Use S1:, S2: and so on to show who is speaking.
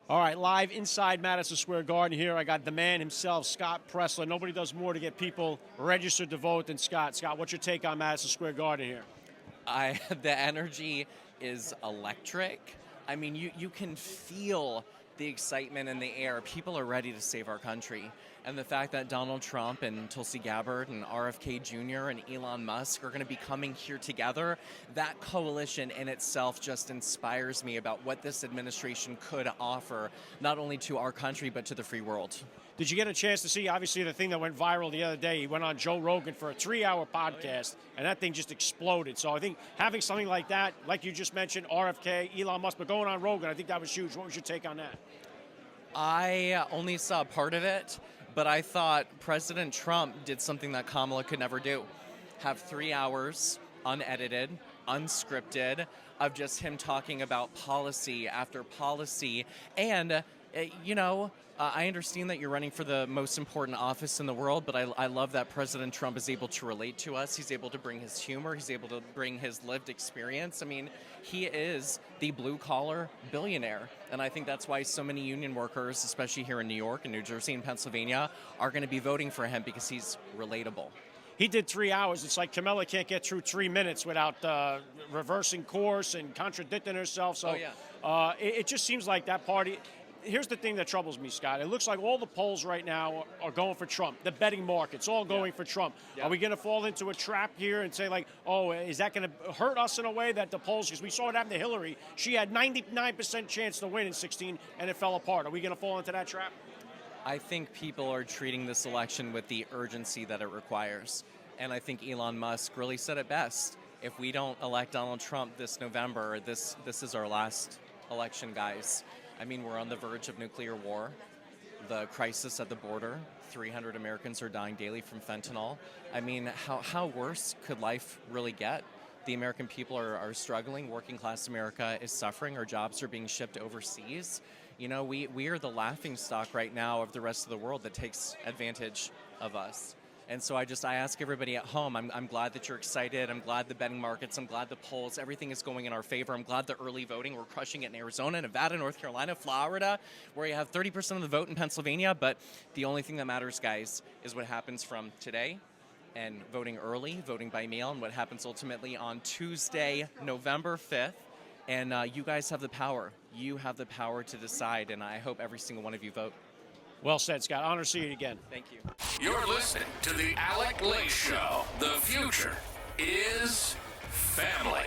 S1: All right, live inside Madison Square Garden here. I got the man himself, Scott Presler. Nobody does more to get people registered to vote than Scott. Scott, what's your take on Madison Square Garden here?
S2: The energy is electric. I mean, you can feel the excitement in the air. People are ready to save our country. And the fact that Donald Trump and Tulsi Gabbard and RFK Jr. and Elon Musk are going to be coming here together, that coalition in itself just inspires me about what this administration could offer, not only to our country, but to the free world.
S1: Did you get a chance to see, obviously, the thing that went viral the other day? He went on Joe Rogan for a 3-hour podcast, and that thing just exploded. So I think having something like that, like you just mentioned, RFK, Elon Musk, but going on Rogan, I think that was huge. What was your take on that?
S2: I only saw part of it, but I thought President Trump did something that Kamala could never do. Have 3 hours, unedited, unscripted, of just him talking about policy after policy. And, I understand that you're running for the most important office in the world, but I love that President Trump is able to relate to us. He's able to bring his humor. He's able to bring his lived experience. I mean, he is the blue-collar billionaire, and I think that's why so many union workers, especially here in New York and New Jersey and Pennsylvania, are going to be voting for him because he's relatable.
S1: He did 3 hours. It's like Camilla can't get through 3 minutes without reversing course and contradicting herself. So it just seems like that party. Here's the thing that troubles me, Scott. It looks like all the polls right now are going for Trump. The betting market's all going for Trump. Yeah. Are we going to fall into a trap here and say, like, oh, is that going to hurt us in a way that the polls, because we saw it happen to Hillary. She had 99% chance to win in 16, and it fell apart. Are we going to fall into that trap?
S2: I think people are treating this election with the urgency that it requires. And I think Elon Musk really said it best. If we don't elect Donald Trump this November, this is our last election, guys. I mean, we're on the verge of nuclear war, the crisis at the border. 300 Americans are dying daily from fentanyl. I mean, how worse could life really get? The American people are struggling. Working class America is suffering. Our jobs are being shipped overseas. You know, we are the laughingstock right now of the rest of the world that takes advantage of us. And so I ask everybody at home, I'm glad that you're excited. I'm glad the betting markets, I'm glad the polls, everything is going in our favor. I'm glad the early voting, we're crushing it in Arizona, Nevada, North Carolina, Florida, where you have 30% of the vote in Pennsylvania. But the only thing that matters, guys, is what happens from today and voting early, voting by mail, and what happens ultimately on Tuesday, November 5th. And you guys have the power. You have the power to decide, and I hope every single one of you vote.
S1: Well said, Scott. Honor to see you again.
S2: Thank you.
S3: You're listening to the Alec Show. The future is family.